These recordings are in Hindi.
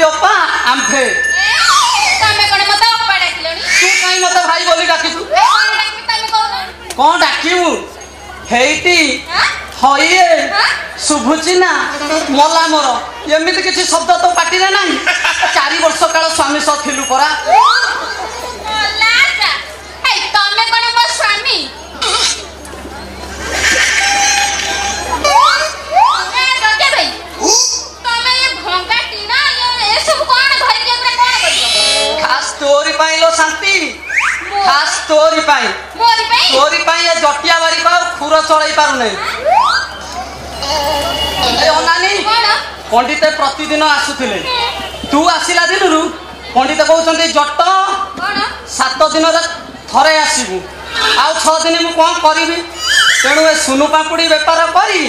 अपा आम्भे तमे कोन मते अपा डाकिलोनी तू काई मते भाई बोली डाकिछु कोन डाकबी तमे कोन कोन डाकिबु हेइटी हइए शुभुची ना मला मोर एमिति किछि शब्द तो पाटी रे नाही 4 वर्ष काल स्वामी सह थिलु परा लाजा ए तमे कोन मो स्वामी ए गजे भाई तमे ये भंगा टीना ये सब कोन धरि के कोन करियो खास तोरी पाइलो शांति खास तोरी पाई मोरी पे तोरी पाई ये जटिया बारी का खुर चढ़ाई पारु नै ए अनानी कोन पंडित प्रतिदिन आसुथिले तू आसिला दिनरु पंडित कहउछन्ते जट कोन 7 दिन रे थरे आसीबु आ 6 दिन मु कोन करिवि तेणु ए सुनु पापुड़ी व्यापार करी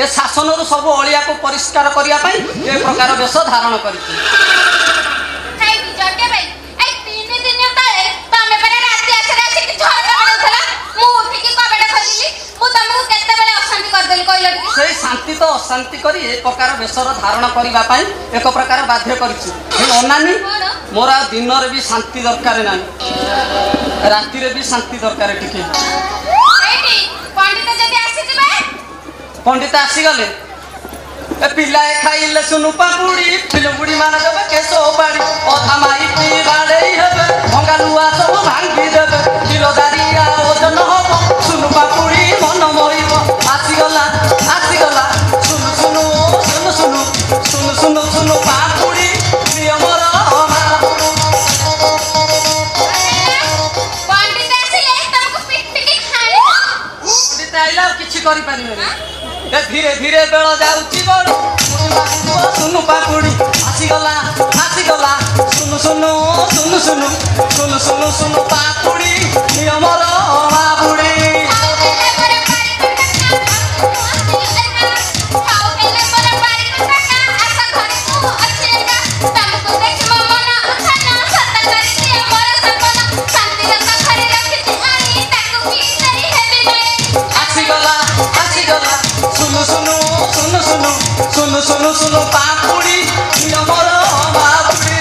ए शासन रु सब अलिया को परिष्कार करिया पई ए प्रकार वेश धारण करिछि हाय जटे भाई ए 3 दिन तळे तमे परे राती आसे कि झरका पडुथला मु उठी कि कबडा खोलिली मु तमु केते बेले अशांति कर देली कहलो टिके से शांति तो अशांति करी ए प्रकार वेशर धारण करिबा पई एक प्रकार बाध्य करिछि हे अनानी मोरा दिन रे भी शांति दरकार ना राती रे भी शांति दरकार टिके एटी पंडित जदी आसी जिबे पंडित आसी गले ए पिलाए खाइले सुनु पापुड़ी फिलमुड़ी मार देबे केसो बाड़ी अधा माई पी बाड़े हेबे भंगा लुआ सब भांगी देबे किलोदारिया ओजन हबो सुनु पापुड़ी मन मोइबो आसी गला सुनु सुनु सुनु सुनु सुनु सुनु सुनु पापुड़ी नियमर पंडित आसीले तमको पिटपिटी खाली पंडित आइला किछि करि पारिबे ए धीरे धीरे बेल जाउची बड़ सुनु पापुड़ी आसी गला सुनु सुनु सुनु सुनु सुनु सुनु सुनु पापुड़ी नियमर बाबुड़ी सुनु सुनु सुनु सुनु सुनु सुनु सुनु पापुड़ी नियमर बाबुड़ी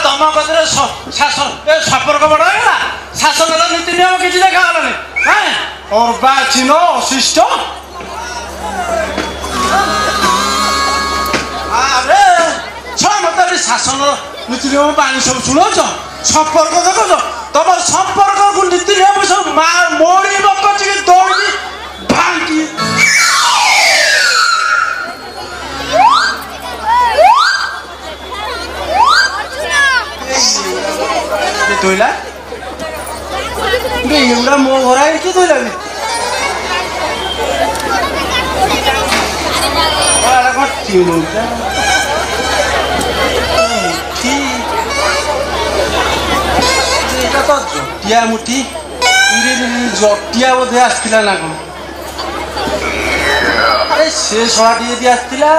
तम कदरे शासन ए संपर्क बड़ है शासन नीति नियम किसी देखा गलानी अर्वाचीन अशिष्ट अरे मत शासन नीति नियम पानी सब शुणुच संपर्क देख तुम संपर्क को नीति नियम सब मोड़ी बकची दौड़ी भांगी धोला एगुड़ा मो घर आई कि धोला तो जटिया मुठी जटिया बोधे आसला ना कौन अरे से शहाटी यदि आसला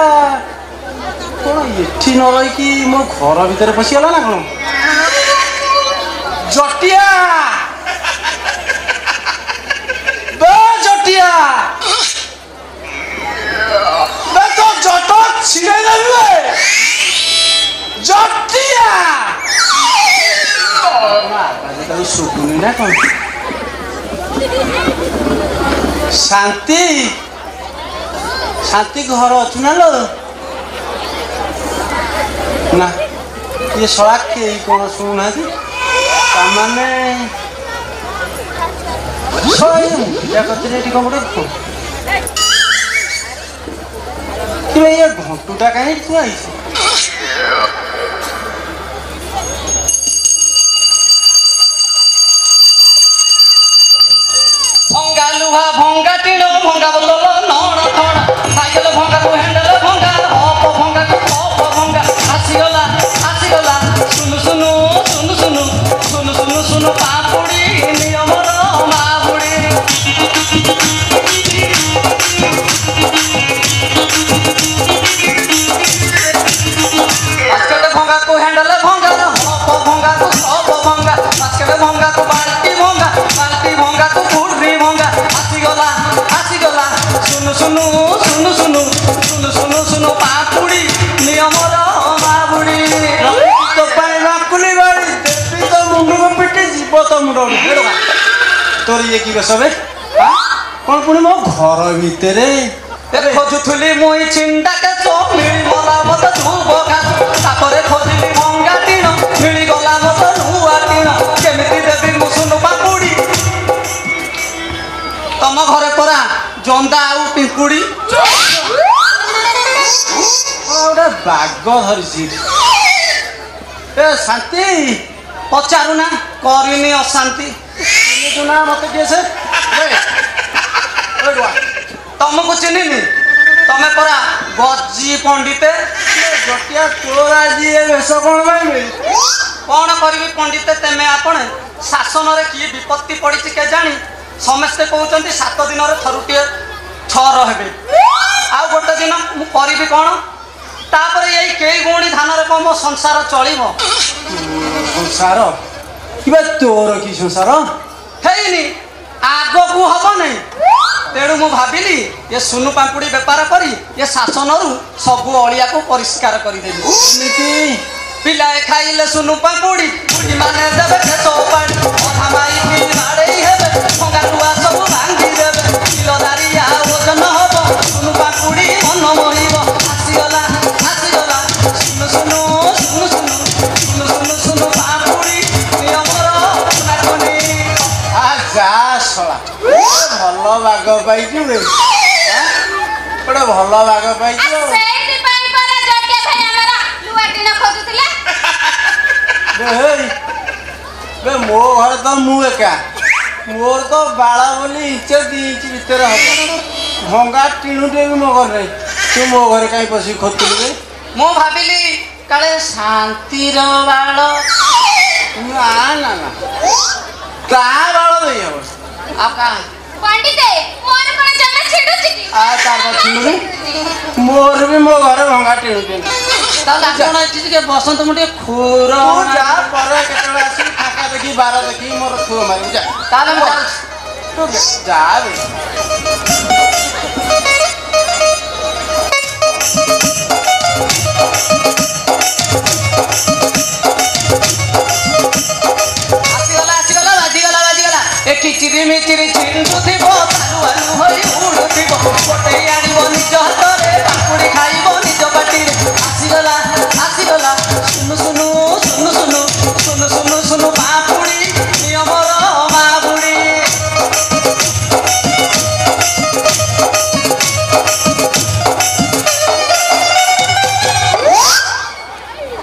कौन ये न रही मो घर भितर पशिगला ना कौन जटिया जटिया तो जट छिड़े जटिया शुभुनी ना कौन शांति शांति घर अच्छु ना लो ना ये सड़ा के कौन शुणुना ताने ये घंटुटा कहीं थुआ भंगा लुहा भंगा टीण भंगा बोतल नण थण साइकेल भंगा को हैंडल भंगा हप भंगा को हप भंगा आसीगला सुनु सुनु सुनु सुनु सुनु सुनु सुनु पापुड़ी नियमर माबुड़ी मुंड उठे तोर ये की बेस बे कौन पुणी मो घर भितर खोजुली मुई चिंता केस मिलगला मत धूप घास तापर खोजिली भंगा टीण मिलगला मत नुआ टीण केमिति देवी मु सुनु पापुड़ी तम घरे परा जंदा आउ पिंकुड़ी गोटे बाघ धरी ए शांति पचारू ना करिनी अशांति ना मत किए से तुमको चिन्हनी तमें परा गजी पंडिते जटिया तोर आज ये वेश कौन पाइबे कौन करी पंडिते तेमे आपण शासन रे की विपत्ति पड़ी के जानी समस्ते कहते 7 दिन थरुटे छर हेबे आ गोटे दिन मु करी कौन तापर यही कई गौणी धान रे मो संसार चलिबो संसार कि तोर की संसार हेनी आगो को हबो नहीं तेणु मु भाविली ये सुनु पांपुड़ी बेपार करी ये शासन सबू अलिया को परिष्कार करदेवी पिलाए खाइले सुनु पांपुड़ी बुढ़ी माने देवे खेत पानी अधा माई पिली माड़ेई हेबे भंगा लुआ सब भांगी देवे किलोदारी आ ओजन हबो सुनु पांपुड़ी मन मोहिबो आसीगला आसीगला सुनु सुनु सुनु सुनु सुनु सुनु सुनु पांपुड़ी नियमर नाकुनी आ जा सला भल बाघ पाइଛୁ रे ଗୋଟେ ଭଲ ବାଘ ପାଇଛୁ ସେଇଥି ପାଇଁ ପରା ଜଟେ ଭାଇ ଆମର ଲୁଆଟିନ ଖୋଜୁଥିଲେ ବେ ମୋ ଘରେ ତ ମୁଁ ଏକା ମୋର ତ ବାଳ ବୋଲି ଇଞ୍ଚ 2 ଇଞ୍ଚ ଭିତରେ ହବ ଭଙ୍ଗା ଟିଣୁଟେ ବି ମୋ ଘରେ ନାହିଁ ତୁ ମୋ ଘରେ କାହିଁ ପଶିକି ଖୋଜୁଥିଲୁ ରେ ମୁଁ ଭାବିଲି କାଳେ ଶାନ୍ତିର ବାଳ ନା ନା ନା ତା ବାଳ ଦେଇ ହବ ଆଉ କାହା पंडिते मोर कोन जमा छिडुछि की आ तार छिडुछि मोर भी मो घरे भंगा टिणुटे ताला कोन अछि के बसंत मुटे खुर तू जा परे केतले आसी फाका देखी बार देखी मोर खुर मारी जा ताले मो तू जा बे किचिरी मिचिरी चिंतुथिबो आलू आलू होई उडुथिबो गोटे आनिबो निज हातरे पाकुड़ी खाइबो निज पाटिरे आसीगला सुनु सुनु सुनु सुनु सुनु सुनु सुनु पापुड़ी नियमर माबुड़ी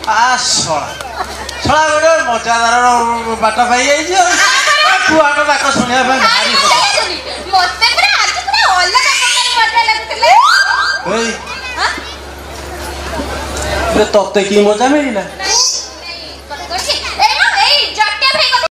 आ सळा सळा गोटे मजादार बाट पाई जाइछ कुआटा डाक शुणा भारी मते पूरा आज पूरा अलग प्रकार मजा लगुतले तते की मजा मिलला